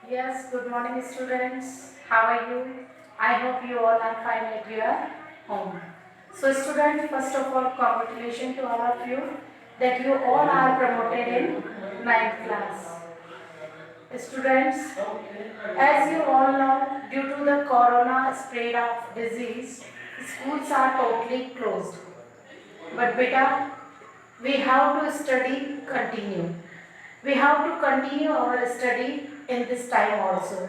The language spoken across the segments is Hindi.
Yes, good morning students. How are you? I hope you all are fine at your home. So students, first of all, congratulations to all of you that you all are promoted in ninth class. Students, as you all know, due to the corona spread of disease, schools are totally closed. But beta, we have to study continue. We have to continue our study in this time also.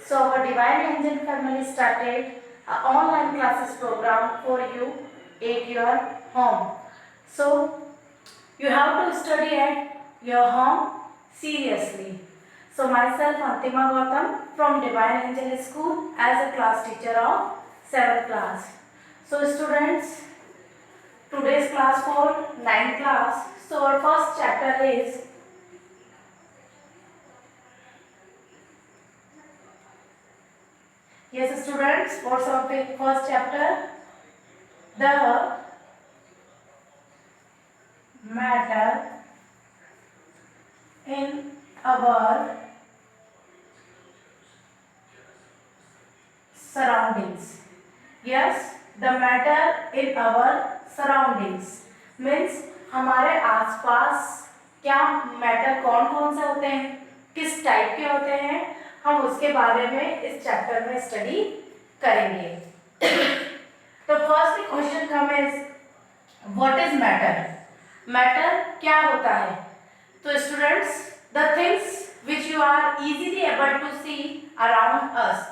So our Divine Angel family started an online classes program for you at your home. So you have to study at your home seriously. So myself Antima Gautam from Divine Angel School as a class teacher of 7th class. So students, today's class for 9th class. So our first chapter is yes students, what's our first chapter? The matter in our surroundings. Yes, the matter in our surroundings means हमारे आसपास क्या मैटर कौन कौन से होते हैं, किस टाइप के होते हैं, हम उसके बारे में इस चैप्टर में स्टडी करेंगे. तो first question come is what is matter. Matter क्या होता है? तो students, the things which you are easily able to see around us,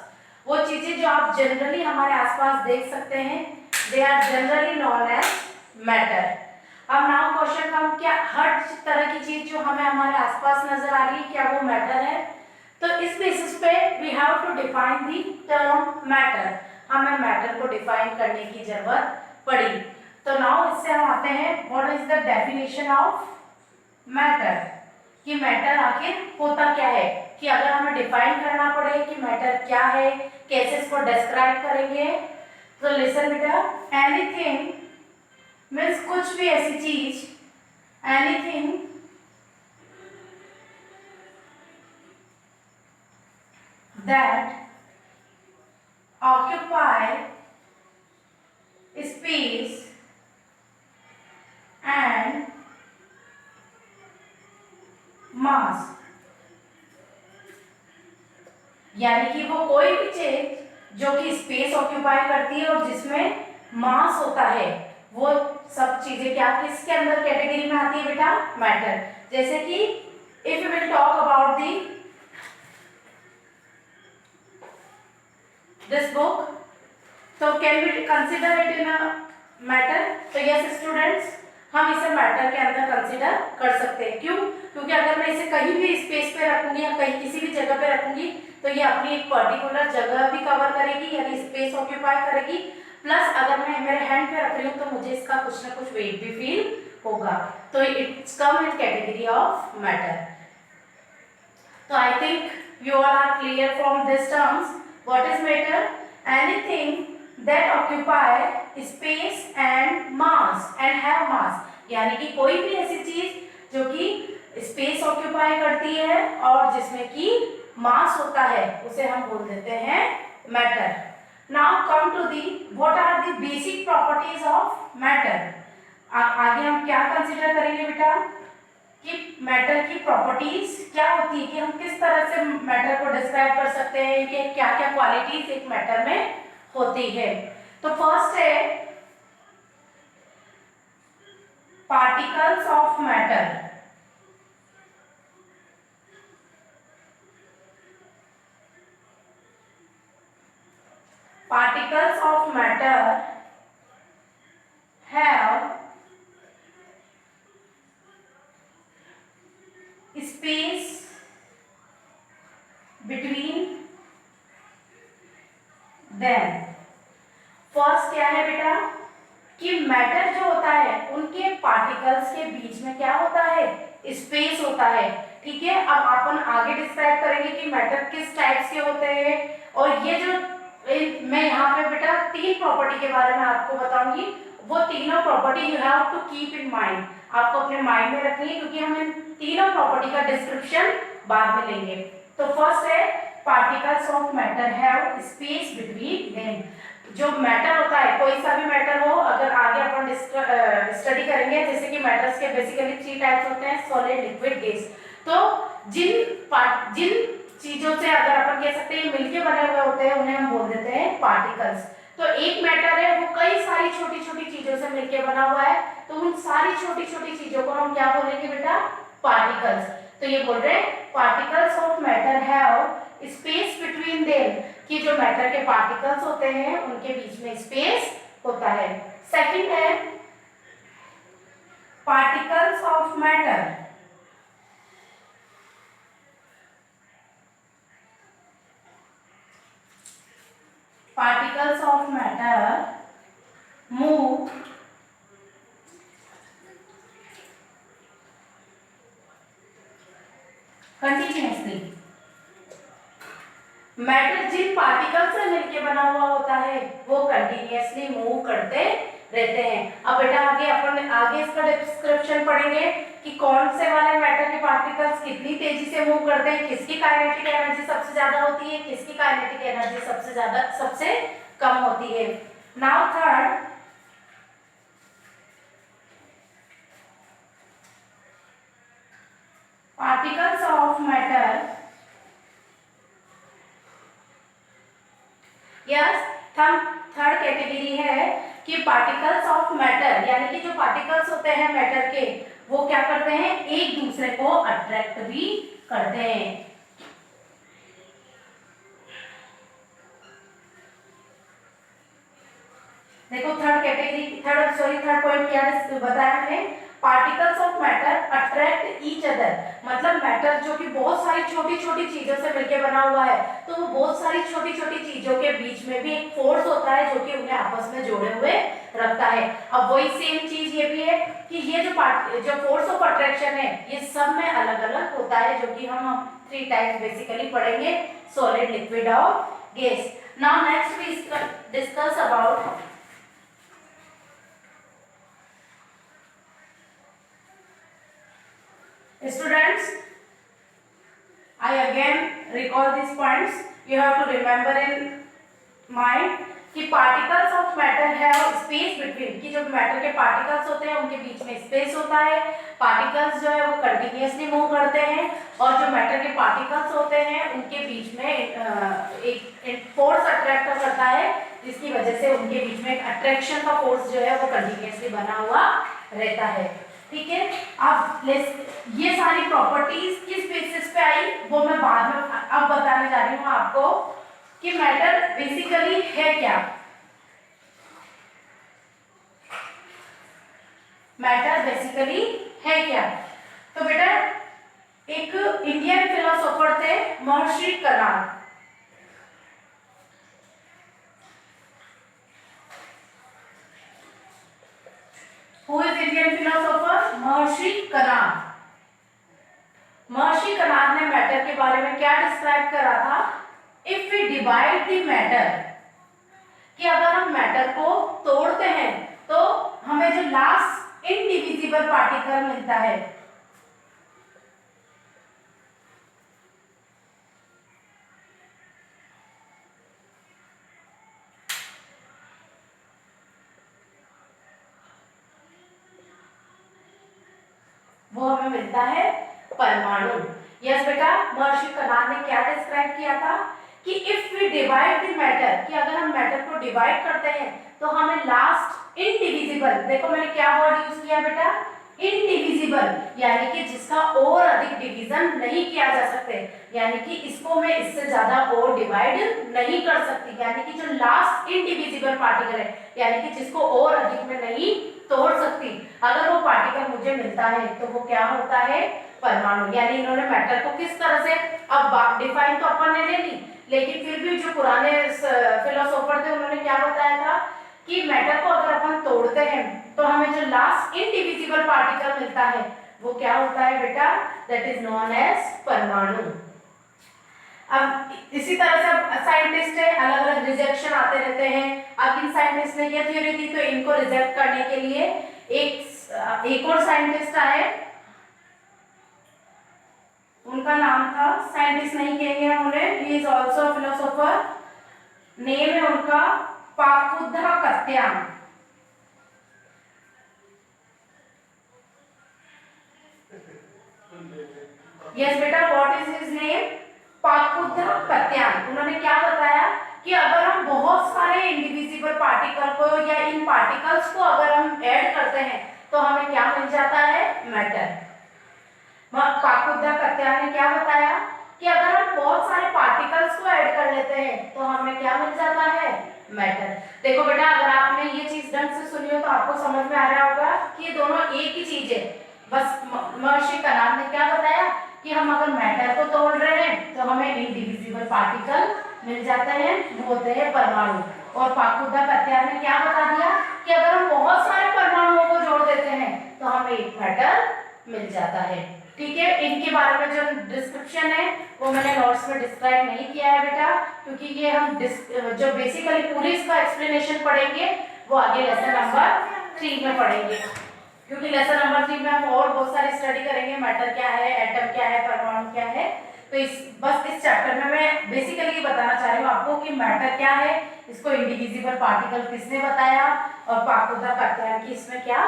वो चीजें जो आप जनरली हमारे आसपास देख सकते हैं, they are generally known as matter. अब नाउ क्वेश्चन हम क्या हर तरह की चीज जो हमें हमारे आसपास नजर आ रही है क्या वो मैटर है? तो इस बेसिस पे we have to define the term matter. हमें मैटर को डिफाइन करने की जरूरत पड़ी. तो नाउ इससे हम आते हैं what is the definition of matter, कि मैटर आखिर होता क्या है, कि अगर हमें डिफाइन करना पड़े कि मैटर क्या है, कैसे इसको डिस्क्राइब करेंगे. तो लिसन बेटा, एनीथिंग मीन्स कुछ भी ऐसी चीज, anything that occupy space and mass, यानी कि वो कोई भी चीज जो कि स्पेस ऑक्यूपाई करती है और जिसमें मास होता है, वो सब चीजें क्या किसके अंदर कैटेगरी में आती है बेटा? मैटर. जैसे कि if you will talk about the this book, तो can we consider it in a matter? तो यस स्टूडेंट्स, हम इसे मैटर के अंदर कंसिडर कर सकते हैं. क्यों? क्योंकि अगर मैं इसे कहीं भी स्पेस पे रखूंगी या कहीं किसी भी जगह पे रखूंगी तो ये अपनी एक पर्टिकुलर जगह भी कवर करेगी, यानी स्पेस ऑक्यूपाई करेगी. प्लस अगर मैं मेरे हैंड पे रख रही हूँ तो मुझे इसका कुछ ना कुछ वेट भी फील होगा. तो it's come in category of matter. तो I think you all are clear from this terms. What is matter? Anything that occupy space and mass and have mass, यानी कि कोई भी ऐसी चीज जो कि स्पेस ऑक्यूपाई करती है और जिसमें कि मास होता है उसे हम बोल देते हैं matter. Now come to the what are the basic properties of matter. आगे हम क्या कंसीडर करेंगे बेटा कि मैटर की प्रॉपर्टीज क्या होती है, कि हम किस तरह से मैटर को डिस्क्राइब कर सकते हैं कि क्या क्या क्वालिटीज एक मैटर में होती है. तो फर्स्ट है particles of matter. Particles of matter have space between them. First क्या है बेटा कि मैटर जो होता है उनके पार्टिकल्स के बीच में क्या होता है? स्पेस होता है. ठीक है, अब अपन आगे डिस्क्राइब करेंगे कि मैटर किस टाइप्स के होते हैं. और ये जो मैं यहाँ पे बेटा तीन प्रॉपर्टी के बारे में आपको बताऊंगी, वो तीनों property you have to keep in mind. आपको अपने माइंड में रखनी है क्योंकि हम इन तीनों प्रॉपर्टी का डिस्क्रिप्शन बाद में लेंगे. तो फर्स्ट है particles of matter have space between them. जो मैटर होता है, कोई सा भी मैटर हो, अगर आगे अपन स्टडी करेंगे, जैसे कि मैटर्स के बेसिकली 3 टाइप्स होते हैं, सॉलिड, लिक्विड, गैस। तो जिन चीजों से अगर अपन कह सकते हैं मिलके बने हुए होते हैं, उन्हें हम बोल देते हैं पार्टिकल्स। तो एक मैटर है वो कई सारी छोटी छोटी चीजों से मिलके बना हुआ है, तो उन सारी छोटी छोटी चीजों को हम क्या बोलेंगे बेटा? पार्टिकल्स। तो ये बोल रहे हैं particles of matter have space between them, कि जो मैटर के पार्टिकल्स होते हैं उनके बीच में स्पेस होता है। सेकंड है particles of matter particles of matter move continuously। Matter जिन पार्टिकल से मिलके बना हुआ होता है वो कंटिन्यूअसली मूव करते रहते हैं। अब बेटा आगे इसका डिस्क्रिप्शन पढ़ेंगे कि कौन से वाले मैटर के पार्टिकल्स कितनी तेजी से मूव करते हैं, किसकी काइनेटिक एनर्जी सबसे ज्यादा होती है, किसकी काइनेटिक एनर्जी सबसे कम होती है। Now third, particles of matter. Yes, third category है कि पार्टिकल्स ऑफ मैटर, यानी कि जो पार्टिकल्स होते हैं मैटर के, वो क्या करते हैं? एक दूसरे को अट्रैक्ट भी करते हैं। देखो थर्ड पॉइंट क्या बताया मैंने? Particles of matter attract each other, मतलब मैटर जो कि बहुत सारी छोटी छोटी चीजों से मिलकर बना हुआ है, तो वो बहुत सारी छोटी छोटी चीजों के बीच में भी एक फोर्स होता है जो कि उन्हें आपस में जोड़े हुए रखता है। अब वही सेम चीज ये भी है कि ये जो फोर्स ऑफ अट्रैक्शन है, ये सब में अलग अलग होता है, जो कि हम 3 टाइप्स बेसिकली पढ़ेंगे, सॉलिड, लिक्विड और gas. Now next we discuss about students, I again recall these points. You have to remember in mind कि particles of matter have space between, कि जो मैटर के पार्टिकल्स होते हैं उनके बीच में स्पेस होता है। पार्टिकल्स जो है वो कंटिन्यूअसली मूव करते हैं, और जो मैटर के पार्टिकल्स होते हैं उनके बीच में एक फोर्स अट्रैक्ट करता है, जिसकी वजह से उनके बीच में एक अट्रैक्शन का फोर्स जो है वो कंटिन्यूअसली बना हुआ रहता है। ठीक है, अब ये सारी प्रॉपर्टीज किस बेसिस पे आई वो मैं बाद में अब बताने जा रही हूँ आपको कि मैटर बेसिकली है क्या। मैटर बेसिकली है क्या? तो बेटा एक इंडियन फिलोसोफर थे महर्षि Kanada. Who is Indian philosopher? महर्षि कणाद। महर्षि कणाद ने मैटर के बारे में क्या डिस्क्राइब करा था? If we divide the matter, कि अगर हम मैटर को तोड़ते हैं तो हमें जो लास्ट इनडिविजिबल पार्टिकल मिलता है, वो हमें मिलता है परमाणु। यस बेटा, महर्षि कणाद ने क्या डिस्क्राइब किया था कि if we divide the matter, कि अगर हम मैटर को डिवाइड करते हैं तो हमें लास्ट इनडिविजिबल, देखो मैंने क्या वर्ड यूज किया बेटा? इनडिविजिबल, यानी कि जिसका और अधिक डिवीजन नहीं किया जा सकते, यानी कि इसको मैं इससे ज्यादा और डिवाइड नहीं कर सकती, यानी कि जो लास्ट इनडिविजिबल पार्टिकल है, यानी कि जिसको और अधिक में नहीं तोड़ सकती, अगर वो पार्टिकल मुझे मिलता है तो वो क्या होता है? परमाणु। यानी इन्होंने मैटर को किस तरह से, अब डिफाइन तो अपन ने ले ली, लेकिन फिर भी जो पुराने फिलोसोफर थे उन्होंने क्या बताया था कि मैटर को अगर अपन तोड़ते हैं तो हमें जो लास्ट इनडिविजिबल पार्टिकल मिलता है वो क्या होता है बेटा? दैट इज नोन एज परमाणु। अब इसी तरह से साइंटिस्ट है, अलग अलग रिजेक्शन आते रहते हैं। अब इन साइंटिस्ट ने ये थ्योरी दी तो इनको रिजेक्ट करने के लिए एक और साइंटिस्ट आए, उनका नाम था, साइंटिस्ट नहीं कहेंगे हम उन्हें, he is also philosopher, name है उनका पाकुद्धा कत्यान। यस बेटा, व्हाट इज हिज नेम? पाकुद्धा कत्यान। उन्होंने क्या बताया कि अगर हम बहुत सारे इंडिविजिबल पार्टिकल को या इन पार्टिकल्स को अगर हम ऐड करते हैं तो हमें क्या मिल जाता है? मैटर। पाकुद्धा कत्यान ने क्या बताया कि अगर हम बहुत सारे पार्टिकल्स को ऐड कर लेते हैं तो हमें क्या मिल जाता है? मैटर। देखो बेटा, अगर आपने ये चीज ढंग से सुनी हो तो आपको समझ में आ रहा होगा कि ये दोनों एक ही चीज है। बस महर्षि कलाम ने क्या बताया कि हम अगर मैटर को तोड़ रहे हैं तो हमें इंडिविजिबल पार्टिकल मिल जाते हैं, वो होते हैं परमाणु। और पाकुद्धा कत्यान ने क्या बता दिया कि अगर हम बहुत सारे परमाणुओं को जोड़ देते हैं तो हमें एक मैटर मिल जाता है। ठीक है, इनके बारे में जो डिस्क्रिप्शन है वो मैंने नोट्स में डिस्क्राइब नहीं किया है बेटा, क्योंकि ये हम जो बेसिकली पूरी इसका एक्सप्लेनेशन पढ़ेंगे वो आगे लेसन नंबर 3 में पढ़ेंगे, क्योंकि लेसन नंबर 3 में हम और बहुत सारी स्टडी करेंगे, मैटर क्या है, एटम क्या है, परमाणु क्या है। तो बस इस चैप्टर में मैं बेसिकली ये बताना चाह रही हूँ आपको कि मैटर क्या है, इसको इंडिविजिबल पार्टिकल किसने बताया, और पाकुद्धा कत्यान की इसमें क्या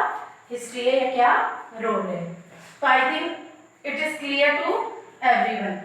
हिस्ट्री है या क्या रोल है। तो I think it is clear to everyone.